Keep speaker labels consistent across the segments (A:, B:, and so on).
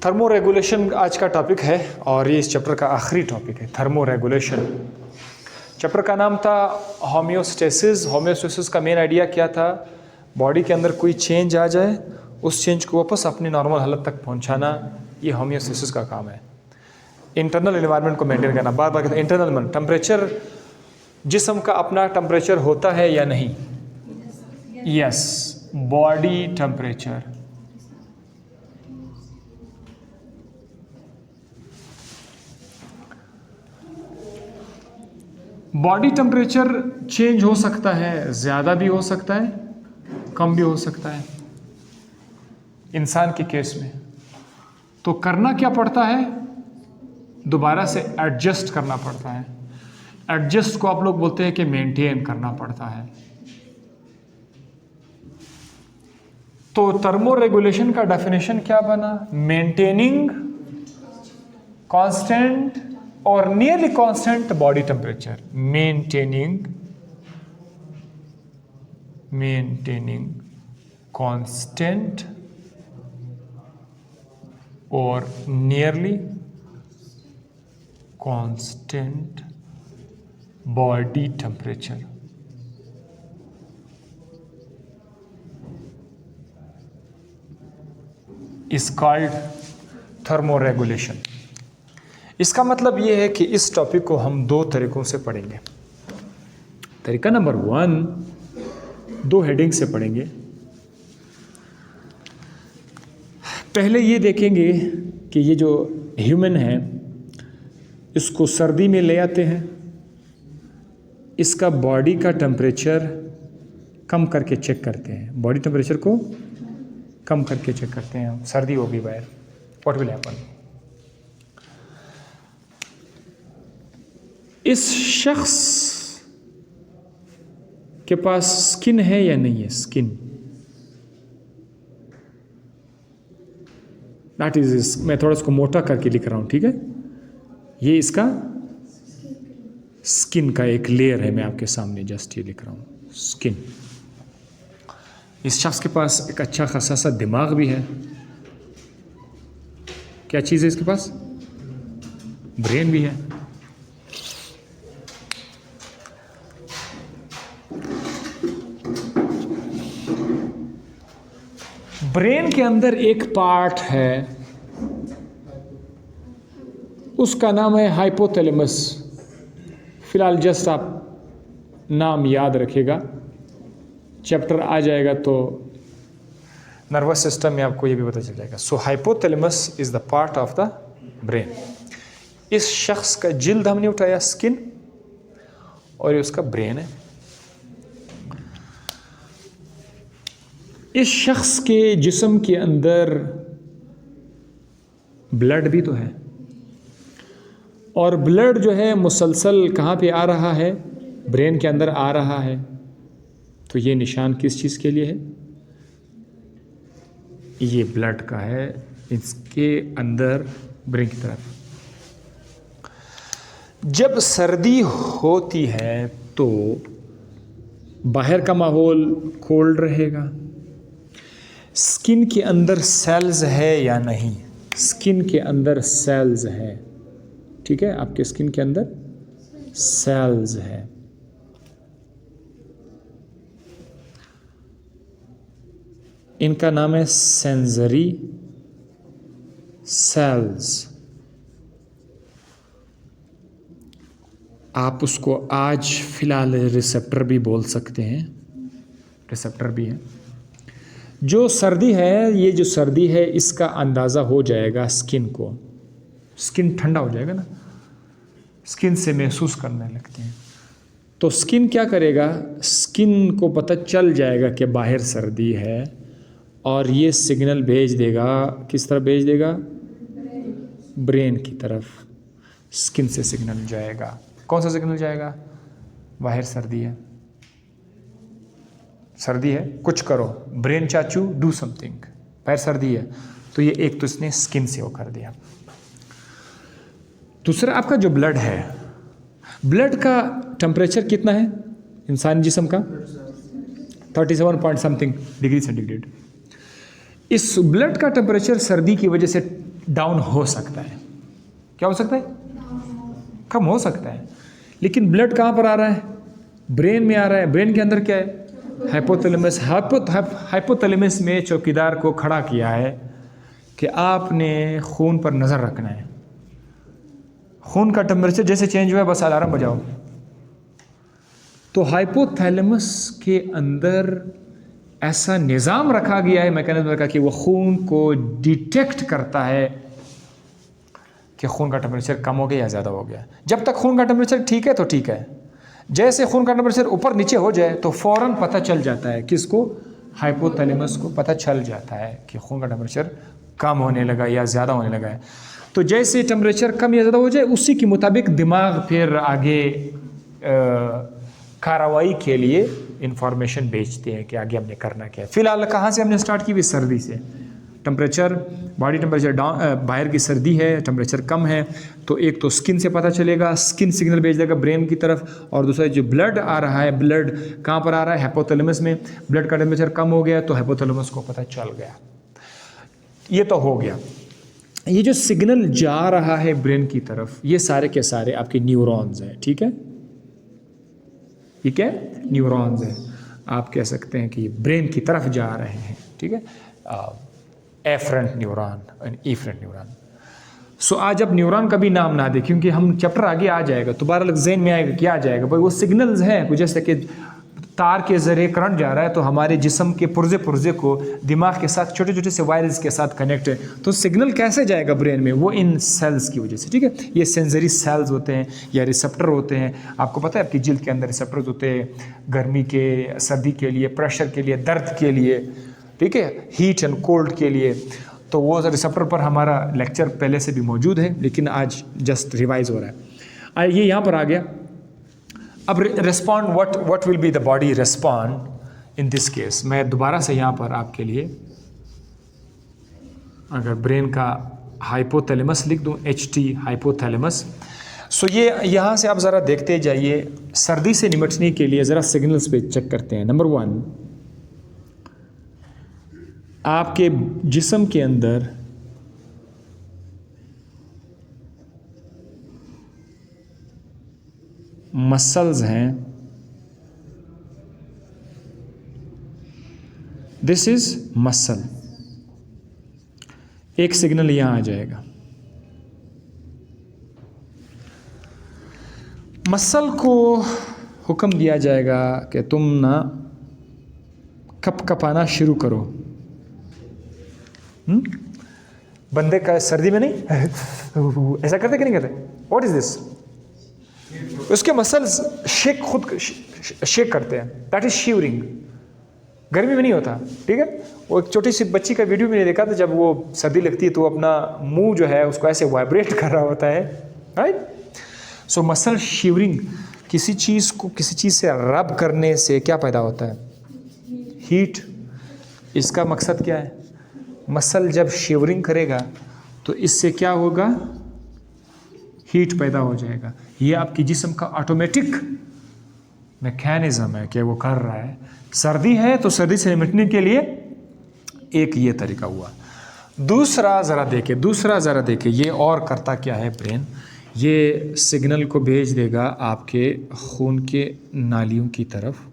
A: Thermo regulation आज का topic है और ये इस चैप्टर का आखिरी टॉपिक है, थर्मो रेगुलेशन। चैप्टर का नाम था होम्योस्टेसिस। होम्योस्टेसिस का मेन आइडिया क्या था? बॉडी के अंदर कोई चेंज आ जाए, उस चेंज को वापस अपनी नॉर्मल हालत तक पहुंचाना, ये होम्योस्टेसिस का काम है। इंटरनल एनवायरनमेंट को मेंटेन करना, बार बार कहते हैं इंटरनल मन, टेम्परेचर, जिस्म का अपना टेम्परेचर होता है या नहीं? Yes, body temperature. Body temperature change हो सकता है, ज़्यादा भी हो सकता है, कम भी हो सकता है इंसान के केस में। तो करना क्या पड़ता है? दोबारा से एडजस्ट करना पड़ता है। एडजस्ट को आप लोग बोलते हैं कि मेंटेन करना पड़ता है। तो थर्मो रेगुलेशन का डेफिनेशन क्या बना? मेंटेनिंग कांस्टेंट और nearly constant body temperature. Maintaining constant और nearly constant body temperature. Is called thermoregulation. इसका मतलब यह है कि इस टॉपिक को हम दो तरीकों से पढ़ेंगे। तरीका नंबर 1, दो हेडिंग से पढ़ेंगे। पहले ये देखेंगे कि ये जो ह्यूमन है, इसको सर्दी में ले आते हैं, इसका बॉडी का टेम्परेचर कम करके चेक करते हैं। बॉडी टेम्परेचर को कम करके चेक करते हैं, सर्दी होगी बाहर, व्हाट विल हैपन? इस शख्स के पास स्किन है या नहीं है? स्किन, दैट इज, मैं थोड़ा इसको मोटा करके लिख रहा हूं, ठीक है? ये इसका स्किन का एक लेयर है, मैं आपके सामने जस्ट ये लिख रहा हूं, स्किन। इस शख्स के पास एक अच्छा खासा सा दिमाग भी है। क्या चीज़ है इसके पास? ब्रेन भी है। ब्रेन के अंदर एक पार्ट है, उसका नाम है हाइपोथैलेमस। फिलहाल जस्ट आप नाम याद रखिएगा, चैप्टर आ जाएगा तो नर्वस सिस्टम में आपको ये भी पता चल जाएगा। So hypothalamus is the part of the brain. इस शख्स का जिल्द हमने उठाया, स्किन, और ये उसका ब्रेन है। इस शख्स के जिस्म के अंदर ब्लड भी तो है, और ब्लड जो है मुसलसल कहाँ पे आ रहा है? ब्रेन के अंदर आ रहा है। तो ये निशान किस चीज़ के लिए है? ये ब्लड का है, इसके अंदर ब्रेन की तरफ। जब सर्दी होती है तो बाहर का माहौल कोल्ड रहेगा। स्किन के अंदर सेल्स है या नहीं? स्किन के अंदर सेल्स है, ठीक है? आपके स्किन के अंदर सेल्स है। इनका नाम है सेंसरी सेल्स। आप उसको आज फिलहाल रिसेप्टर भी बोल सकते हैं, रिसेप्टर भी है। जो सर्दी है, ये जो सर्दी है, इसका अंदाज़ा हो जाएगा स्किन को। स्किन ठंडा हो जाएगा ना, स्किन से महसूस करने लगते हैं। तो स्किन क्या करेगा? स्किन को पता चल जाएगा कि बाहर सर्दी है, और ये सिग्नल भेज देगा। किस तरफ भेज देगा? ब्रेन की तरफ। स्किन से सिग्नल जाएगा। कौन सा सिग्नल जाएगा? बाहर सर्दी है, सर्दी है, कुछ करो। ब्रेन चाचू डू समथिंग, बाहर सर्दी है। तो ये एक तो इसने स्किन से वो कर दिया। दूसरा, आपका जो ब्लड है, ब्लड का टेम्परेचर कितना है इंसान जिस्म का? 37 पॉइंट समथिंग डिग्री सेंटीग्रेड। इस ब्लड का टेम्परेचर सर्दी की वजह से डाउन हो सकता है। क्या हो सकता है? कम हो सकता है। लेकिन ब्लड कहाँ पर आ रहा है? ब्रेन में आ रहा है। ब्रेन के अंदर क्या है? हाइपोथैलेमस। हाइपोथैलेमस में चौकीदार को खड़ा किया है कि आपने खून पर नज़र रखना है। खून का टेम्परेचर जैसे चेंज हुआ बस अलार्म बजाओ। तो हाइपोथैलेमस के अंदर ऐसा निज़ाम रखा गया है, मैकेनिज्म रखा कि वो खून को डिटेक्ट करता है कि खून का टेम्परेचर कम हो गया या ज़्यादा हो गया। जब तक खून का टेम्परेचर ठीक है तो ठीक है, जैसे खून का टेम्परेचर ऊपर नीचे हो जाए तो फ़ौरन पता चल जाता है, किसको? हाइपोथैलेमस को पता चल जाता है कि खून का टेम्परेचर कम होने लगा या ज़्यादा होने लगा है। तो जैसे टेम्परेचर कम या ज़्यादा हो जाए उसी के मुताबिक दिमाग फिर आगे कार्रवाई के लिए इंफॉर्मेशन भेजते हैं कि आगे हमने करना क्या है। फिलहाल कहाँ से हमने स्टार्ट की? सर्दी से। टेम्परेचर, बॉडी टेम्परेचर डाउन, बाहर की सर्दी है, टेम्परेचर कम है, तो एक तो स्किन से पता चलेगा, स्किन सिग्नल भेज देगा ब्रेन की तरफ, और दूसरा जो ब्लड आ रहा है, ब्लड कहाँ पर आ रहा है? हाइपोथैलेमस में। ब्लड का टेम्परेचर कम हो गया तो हाइपोथैलेमस को पता चल गया। ये तो हो गया। ये जो सिग्नल जा रहा है ब्रेन की तरफ, ये सारे के सारे आपके न्यूरॉन्स हैं। ठीक है, ये क्या है? न्यूरॉन्स हैं। आप कह सकते हैं कि ब्रेन की तरफ जा रहे हैं। ठीक है, afferent neuron and efferent neuron. So आज अब न्यूरॉन का भी नाम ना दे, क्योंकि हम चैप्टर आगे आ जाएगा तो बार ज़हन में आएगा क्या आ जाएगा भाई। वो सिग्नल्स हैं कुछ, जैसे कि तार के जरिए करंट जा रहा है तो हमारे जिस्म के पुर्जे पुर्जे को दिमाग के साथ छोटे छोटे से वायर्स के साथ कनेक्ट है, तो सिग्नल कैसे जाएगा ब्रेन में? वो इन सेल्स की वजह से। ठीक है, ये सेंसरी सेल्स होते हैं या रिसेप्टर होते हैं। आपको पता है आपकी जिल्द के अंदर रिसेप्टर्स होते हैं, गर्मी के, सर्दी के लिए, प्रेशर के लिए, दर्द के लिए, ठीक है, हीट एंड कोल्ड के लिए। तो वो रिसेप्टर पर हमारा लेक्चर पहले से भी मौजूद है, लेकिन आज जस्ट रिवाइज हो रहा है। ये यहाँ पर आ गया। अब respond, what will be the body respond in this case. मैं दोबारा से यहाँ पर आपके लिए अगर ब्रेन का हाइपोथैलेमस लिख दूँ, HT हाइपोथैलेमस। सो ये यहाँ से आप ज़रा देखते जाइए। सर्दी से निपटने के लिए ज़रा सिग्नल्स पे चेक करते हैं। नंबर 1, आपके जिस्म के अंदर मसल्स हैं। This is muscle. एक सिग्नल यहां आ जाएगा। मसल को हुक्म दिया जाएगा कि तुम ना कपकपाना शुरू करो। बंदे का सर्दी में नहीं ऐसा करते कि नहीं करते? What is this? उसके मसल्स खुद शेक करते हैं। That is shivering. गर्मी में नहीं होता। ठीक है, वो एक छोटी सी बच्ची का वीडियो मैंने देखा था, जब वो सर्दी लगती है तो अपना मुंह जो है उसको ऐसे वाइब्रेट कर रहा होता है, राइट? सो मसल शिवरिंग। किसी चीज़ को किसी चीज़ से रब करने से क्या पैदा होता है? हीट। इसका मकसद क्या है? मसल जब शिवरिंग करेगा तो इससे क्या होगा? हीट पैदा हो जाएगा। ये आपकी जिस्म का ऑटोमेटिक मैकेनिज्म है कि वो कर रहा है। सर्दी है तो सर्दी से निपटने के लिए एक ये तरीका हुआ। दूसरा ज़रा देखे ये और करता क्या है ब्रेन। ये सिग्नल को भेज देगा आपके खून के नालियों की तरफ।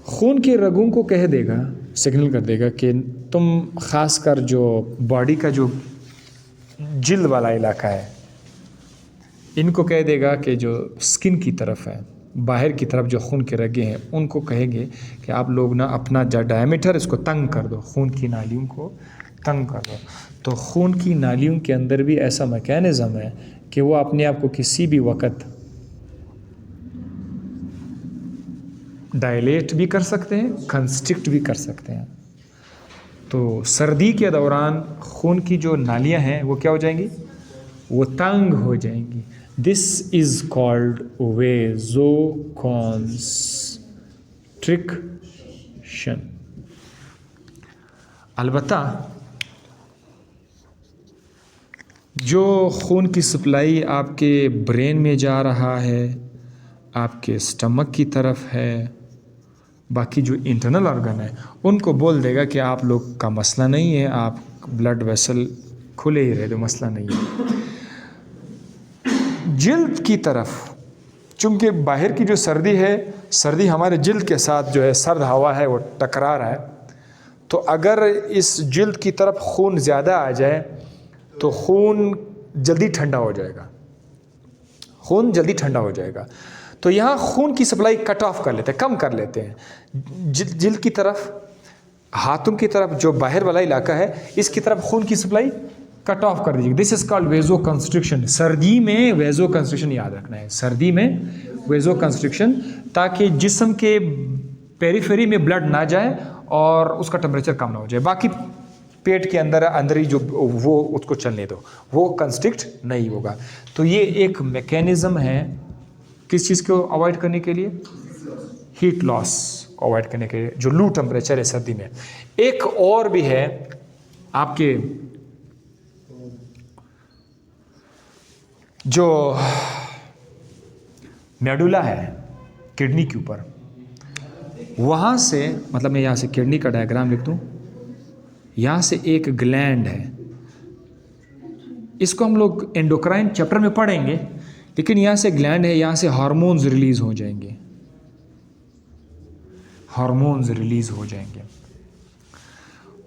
A: खून की रगों को कह देगा, सिग्नल कर देगा कि तुम ख़ासकर जो बॉडी का जो जिल्द वाला इलाका है, इनको कह देगा कि जो स्किन की तरफ है, बाहर की तरफ जो खून के रगे हैं, उनको कहेंगे कि आप लोग ना अपना डायमीटर इसको तंग कर दो, खून की नालियों को तंग कर दो। तो खून की नालियों के अंदर भी ऐसा मैकेनिज़्म है कि वो अपने आप को किसी भी वक्त डायलेट भी कर सकते हैं, कंस्ट्रिक्ट भी कर सकते हैं। तो सर्दी के दौरान खून की जो नालियां हैं वो क्या हो जाएंगी? वो तंग हो जाएंगी। This is called vasoconstriction. अलबत्ता जो खून की सप्लाई आपके ब्रेन में जा रहा है, आपके स्टमक की तरफ है, बाकी जो इंटरनल ऑर्गन है उनको बोल देगा कि आप लोग का मसला नहीं है, आप ब्लड वेसल खुले ही रहे दो, मसला नहीं है। जिल्द की तरफ, चूंकि बाहर की जो सर्दी है, सर्दी हमारे जिल्द के साथ जो है सर्द हवा है वो टकरा रहा है, तो अगर इस जिल्द की तरफ खून ज़्यादा आ जाए तो खून जल्दी ठंडा हो जाएगा, खून जल्दी ठंडा हो जाएगा। तो यहाँ खून की सप्लाई कट ऑफ कर लेते हैं, कम कर लेते हैं। जिल्द की तरफ, हाथों की तरफ जो बाहर वाला इलाका है, इसकी तरफ खून की सप्लाई कट ऑफ कर दीजिए। This is called vasoconstriction. सर्दी में वेजो कंस्ट्रिक्शन याद रखना है, सर्दी में वेजो कंस्ट्रिक्शन, ताकि जिस्म के पेरीफेरी में ब्लड ना जाए और उसका टेम्परेचर कम ना हो जाए। बाकी पेट के अंदर ही जो वो उसको चलने दो, वो कंस्ट्रिक्ट नहीं होगा। तो ये एक मैकेनिज्म है किस चीज़ को अवॉइड करने के लिए, हीट लॉस को अवॉइड करने के लिए, जो लू टेम्परेचर है सर्दी में। एक और भी है आपके जो मेडुला है किडनी के ऊपर, वहाँ से, मतलब मैं यहाँ से किडनी का डायग्राम लिख दूँ, यहाँ से एक ग्लैंड है, इसको हम लोग एंडोक्राइन चैप्टर में पढ़ेंगे, लेकिन यहाँ से ग्लैंड है, यहाँ से हार्मोन्स रिलीज हो जाएंगे, हार्मोन्स रिलीज हो जाएंगे।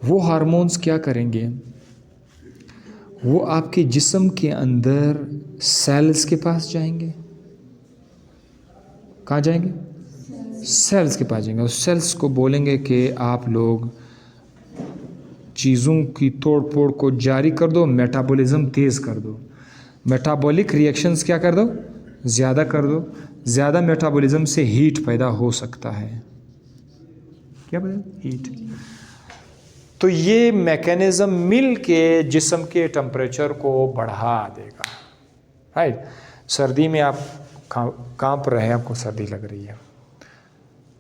A: वो हार्मोन्स क्या करेंगे, वो आपके जिस्म के अंदर सेल्स के पास जाएंगे। कहाँ जाएंगे, सेल्स के पास जाएंगे, और सेल्स को बोलेंगे कि आप लोग चीज़ों की तोड़ फोड़ को जारी कर दो, मेटाबॉलिज्म तेज़ कर दो, मेटाबॉलिक रिएक्शंस क्या कर दो, ज़्यादा कर दो। ज़्यादा मेटाबॉलिज्म से हीट पैदा हो सकता है, क्या पैदा, हीट। तो ये मैकेनिज्म मिल के जिस्म के टेम्परेचर को बढ़ा देगा, राइट। सर्दी में आप कांप रहे हैं, आपको सर्दी लग रही है,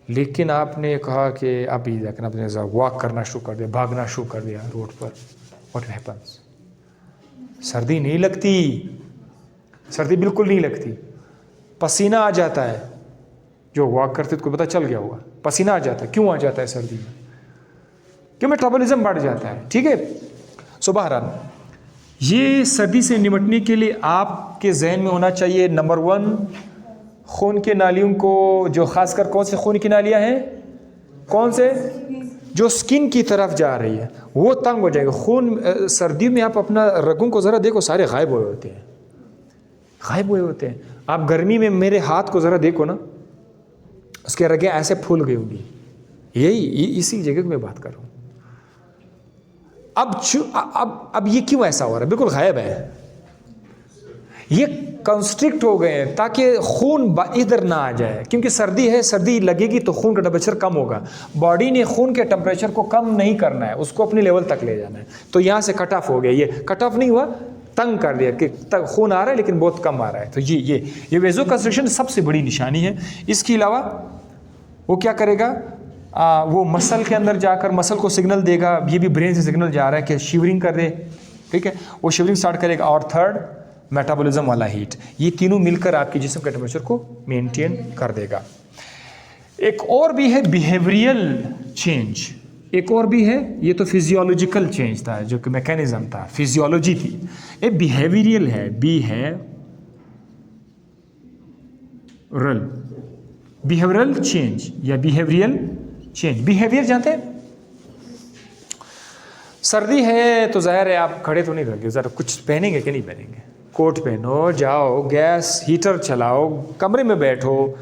A: लेकिन आपने कहा कि अभी देखना, आपने वॉक करना शुरू कर दिया, भागना शुरू कर दिया रोड पर, व्हाट हैपन्स, सर्दी नहीं लगती, सर्दी बिल्कुल नहीं लगती। पसीना आ जाता है, जो वॉक करते तो पता चल गया होगा, पसीना आ जाता है। क्यों आ जाता है सर्दी में, क्यों, मेटाबॉलिज्म बढ़ जाता है, ठीक है। सो बहरहाल ये सर्दी से निपटने के लिए आपके जहन में होना चाहिए, नंबर 1, खून के नालियों को, जो खासकर कौन से खून की नालियां हैं, कौन से, जो स्किन की तरफ जा रही है, वो तंग हो जाएगा। खून सर्दी में आप अपना रगों को ज़रा देखो, सारे गायब हुए होते हैं, गायब हुए होते हैं। आप गर्मी में मेरे हाथ को ज़रा देखो ना, उसके रगें ऐसे फूल गई होंगी, यही इसी जगह की मैं बात कर रहा हूँ। अब ये क्यों ऐसा हो रहा है, बिल्कुल गायब है, ये कंस्ट्रिक्ट हो गए हैं ताकि खून इधर ना आ जाए, क्योंकि सर्दी है, सर्दी लगेगी तो खून का टेम्परेचर कम होगा। बॉडी ने खून के टेम्परेचर को कम नहीं करना है, उसको अपने लेवल तक ले जाना है। तो यहाँ से कट ऑफ हो गया, ये कट ऑफ नहीं हुआ, तंग कर दिया कि खून आ रहा है लेकिन बहुत कम आ रहा है। तो ये वेजो कंस्ट्रिक्शन सबसे बड़ी निशानी है। इसके अलावा वो क्या करेगा, वो मसल के अंदर जाकर मसल को सिग्नल देगा, ये भी ब्रेन से सिग्नल जा रहा है कि शिवरिंग कर दे, ठीक है, वो शिवरिंग स्टार्ट करेगा। और थर्ड, मेटाबॉलिज्म वाला हीट, ये तीनों मिलकर आपके जिस्म के टेम्परेचर को मेंटेन कर देगा। एक और भी है बिहेवियरल चेंज, एक और भी है, ये तो फिजियोलॉजिकल चेंज था, जो कि मैकेनिज्म था, फिजियोलॉजी थी। ये बिहेवियरल है, बिहेवियरल चेंज या बिहेवियरल चेंज। बिहेवियर जानते हैं, सर्दी है तो जाहिर है आप खड़े तो नहीं रहोगे, ज़रा कुछ पहनेंगे कि नहीं पहनेंगे, कोट पहनो, जाओ गैस हीटर चलाओ, कमरे में बैठो।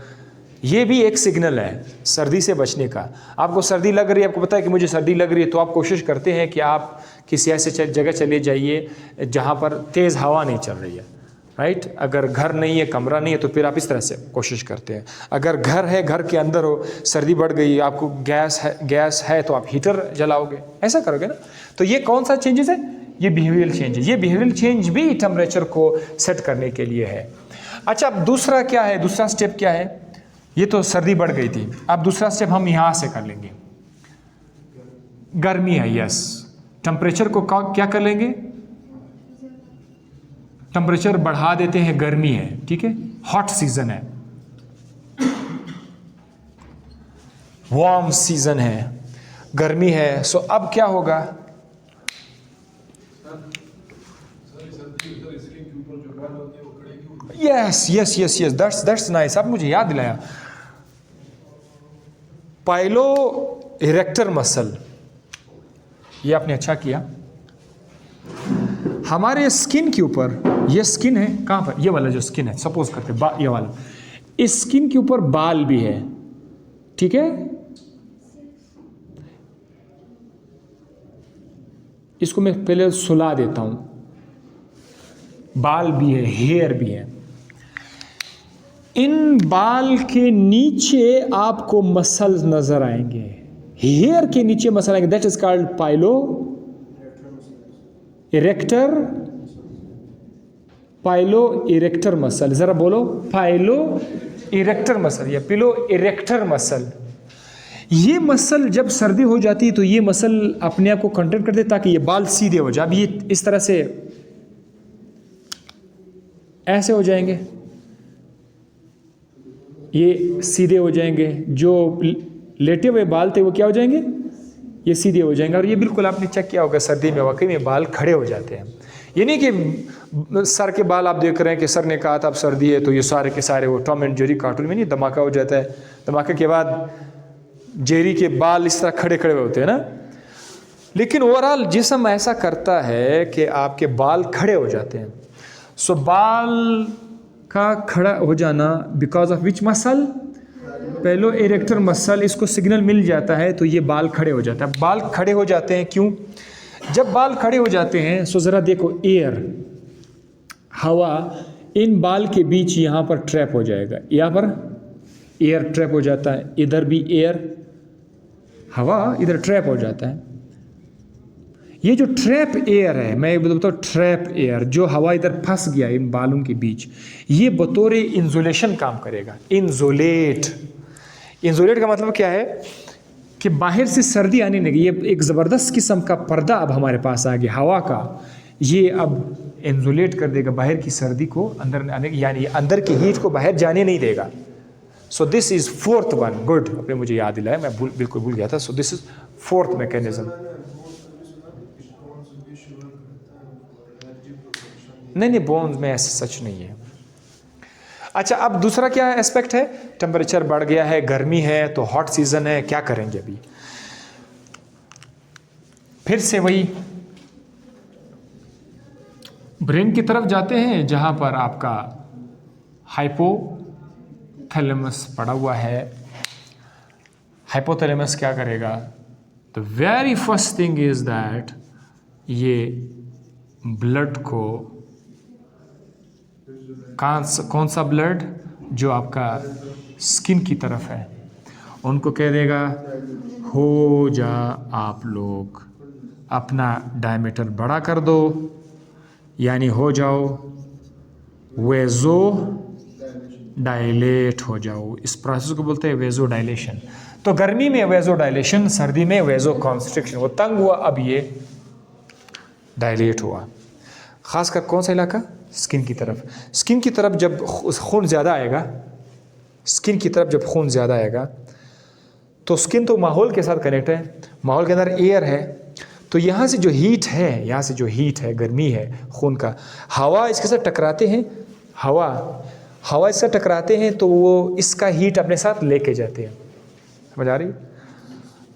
A: ये भी एक सिग्नल है सर्दी से बचने का। आपको सर्दी लग रही है, आपको पता है कि मुझे सर्दी लग रही है, तो आप कोशिश करते हैं कि आप किसी ऐसे जगह चले जाइए जहाँ पर तेज़ हवा नहीं चल रही है, राइट। अगर घर नहीं है, कमरा नहीं है, तो फिर आप इस तरह से कोशिश करते हैं। अगर घर है, घर के अंदर हो, सर्दी बढ़ गई, आपको गैस है तो आप हीटर जलाओगे, ऐसा करोगे ना। तो ये कौन सा चेंजेस है, ये बिहेवियरल चेंज है। ये बिहेवियरल चेंज भी टेम्परेचर को सेट करने के लिए है। अच्छा, अब दूसरा क्या है, दूसरा स्टेप क्या है, ये तो सर्दी बढ़ गई थी, अब दूसरा स्टेप हम यहाँ से कर लेंगे। गर्मी है, यस, टेम्परेचर को क्या कर लेंगे, टेम्परेचर बढ़ा देते हैं, गर्मी है, ठीक है, हॉट सीजन है। वार्म सीजन है, गर्मी है। सो अब क्या होगा? Yes yes yes yes, that's nice, आप मुझे याद दिलाया। पाइलो इरेक्टर मसल, ये आपने अच्छा किया। हमारे स्किन के ऊपर, ये स्किन है कहाँ पर? ये वाला जो स्किन है, सपोज करते ये वाला, इस स्किन के ऊपर बाल भी है, ठीक है? इसको मैं पहले सुला देता हूं। बाल भी है, हेयर भी है। इन बाल के नीचे आपको मसल्स नजर आएंगे, हेयर के नीचे मसल आएंगे, that is called pilo erector, pilo erector muscle. जरा बोलो, पाइलो इरेक्टर मसल या पिलो इरेक्टर मसल। ये मसल जब सर्दी हो जाती है तो ये मसल अपने आप को कंट्रोल करते ताकि ये बाल सीधे हो जाए। अब ये इस तरह से ऐसे हो जाएंगे, ये सीधे हो जाएंगे। जो लेटे हुए बाल थे वो क्या हो जाएंगे? ये सीधे हो जाएंगे। और ये बिल्कुल आपने चेक किया होगा, सर्दी में वाकई में बाल खड़े हो जाते हैं। ये नहीं कि सर के बाल आप देख रहे हैं कि सर ने कहा था अब सर्दी है तो ये सारे के सारे वो टॉम एंड जेरी कार्टून में नहीं धमाका हो जाता है, धमाके के बाद जेरी के बाल इस तरह खड़े खड़े होते हैं ना। लेकिन ओवरऑल जिस्म ऐसा करता है कि आपके बाल खड़े हो जाते हैं। सो बाल का खड़ा हो जाना बिकॉज ऑफ विच मसल? पहलो इरेक्टर मसल। इसको सिग्नल मिल जाता है तो ये बाल खड़े हो जाता है। बाल खड़े हो जाते हैं क्यों? जब बाल खड़े हो जाते हैं सो ज़रा देखो, एयर, हवा इन बाल के बीच यहाँ पर ट्रैप हो जाएगा, यहाँ पर एयर ट्रैप हो जाता है, इधर भी एयर, हवा इधर ट्रैप हो जाता है। ये जो ट्रैप एयर है, मैं बताता हूँ, ट्रैप एयर जो हवा इधर फंस गया इन बालों के बीच, ये बतौर इंसुलेशन काम करेगा। इंसुलेट का मतलब क्या है कि बाहर से सर्दी आने लगी, ये एक ज़बरदस्त किस्म का पर्दा अब हमारे पास आ गया हवा का, ये अब इंसुलेट कर देगा बाहर की सर्दी को अंदर आने, यानी अंदर की हीट को बाहर जाने नहीं देगा। So this is fourth one. Good, आपने मुझे याद दिलाया, मैं बिल्कुल भूल गया था। So this is fourth mechanism. नहीं, बोन्स में ऐसा सच नहीं है। अच्छा, अब दूसरा क्या एस्पेक्ट है? टेम्परेचर बढ़ गया है, गर्मी है, तो हॉट सीजन है, क्या करेंगे अभी? फिर से वही ब्रेन की तरफ जाते हैं जहां पर आपका हाइपोथैलेमस पड़ा हुआ है। हाइपोथैलेमस क्या करेगा? The very first thing is that ये ब्लड को, कौन सा ब्लड? जो आपका स्किन की तरफ है, उनको कह देगा हो जा आप लोग अपना डायमीटर बड़ा कर दो, यानी हो जाओ वेजो डायलेट हो जाओ। इस प्रोसेस को बोलते हैं वेजो डायलेशन। तो गर्मी में वेजो डायलेशन, सर्दी में वेजो कॉन्स्ट्रिक्शन। वो तंग हुआ, अब ये डायलेट हुआ। खासकर कौन सा इलाका? स्किन की तरफ। स्किन की तरफ जब खून ज़्यादा आएगा, स्किन की तरफ जब खून ज़्यादा आएगा तो स्किन तो माहौल के साथ कनेक्ट है, माहौल के अंदर एयर है, तो यहाँ से जो हीट है, यहाँ से जो हीट है, गर्मी है खून का, हवा इसके साथ टकराते हैं, हवा इससे टकराते हैं तो वो इसका हीट अपने साथ लेके जाते हैं। समझ आ रही?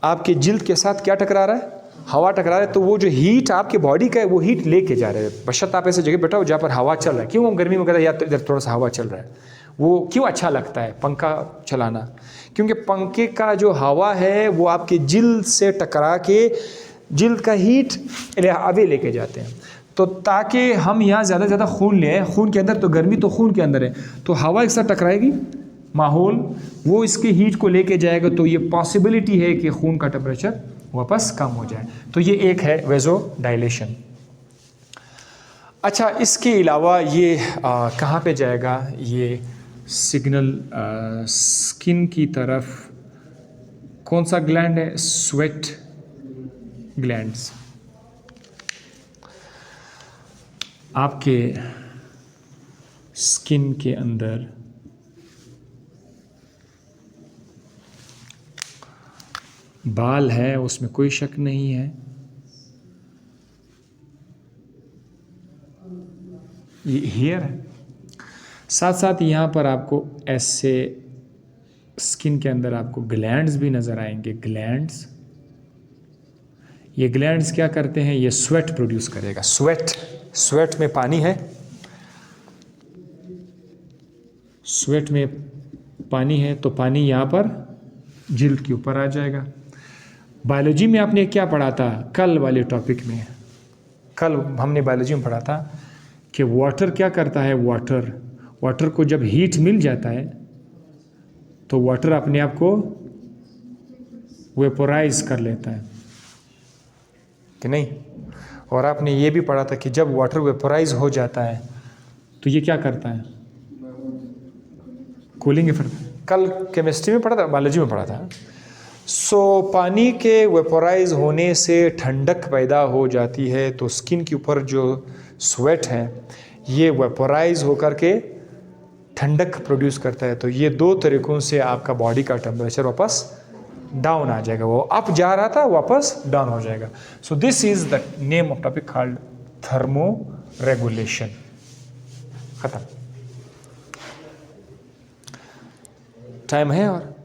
A: आपके जिल्द के साथ क्या टकरा रहा है? हवा टकरा रहा है, तो वो जो हीट आपके बॉडी का है वो हीट लेके जा रहे हैं। बशर्त आप ऐसे जगह बैठा हो जहाँ पर हवा चल रहा है। क्यों हम गर्मी में कहते हैं यार इधर थोड़ा सा हवा चल रहा है? वो क्यों अच्छा लगता है पंखा चलाना? क्योंकि पंखे का जो हवा है वो आपके जिल्द से टकरा के जिल्द का हीट अवे लेके जाते हैं। तो ताकि हम यहाँ ज़्यादा से ज़्यादा खून लें, खून के अंदर तो गर्मी तो खून के अंदर है, तो हवा एक साथ टकराएगी, माहौल वो इसके हीट को लेके जाएगा, तो ये पॉसिबिलिटी है कि खून का टेम्परेचर वापस कम हो जाए। तो ये एक है वेजो डायलेशन। अच्छा, इसके अलावा ये कहाँ पे जाएगा? ये सिग्नल स्किन की तरफ। कौन सा ग्लैंड है? Sweat glands. आपके स्किन के अंदर बाल है, उसमें कोई शक नहीं है। ये हेयर है। साथ साथ यहाँ पर आपको ऐसे स्किन के अंदर आपको ग्लैंड्स भी नज़र आएंगे। ग्लैंड्स, ये ग्लैंड्स क्या करते हैं, ये स्वेट प्रोड्यूस करेगा। स्वेट में पानी है, स्वेट में पानी है, तो पानी यहाँ पर जिल्द के ऊपर आ जाएगा। बायोलॉजी में आपने क्या पढ़ा था कल वाले टॉपिक में? कल हमने बायोलॉजी में पढ़ा था कि वाटर क्या करता है, वाटर को जब हीट मिल जाता है तो वाटर अपने आप को वेपोराइज कर लेता है कि नहीं। और आपने ये भी पढ़ा था कि जब वाटर वेपोराइज हो जाता है तो ये क्या करता है, कूलिंग इफेक्ट। कल केमिस्ट्री में पढ़ा था, बायोलॉजी में पढ़ा था। सो पानी के वेपोराइज होने से ठंडक पैदा हो जाती है, तो स्किन के ऊपर जो स्वेट है ये वेपोराइज होकर के ठंडक प्रोड्यूस करता है। तो ये दो तरीक़ों से आपका बॉडी का टेम्परेचर वापस डाउन आ जाएगा। वो अप जा रहा था वापस डाउन हो जाएगा। So this is the name of topic called thermo regulation. खत्म। टाइम है और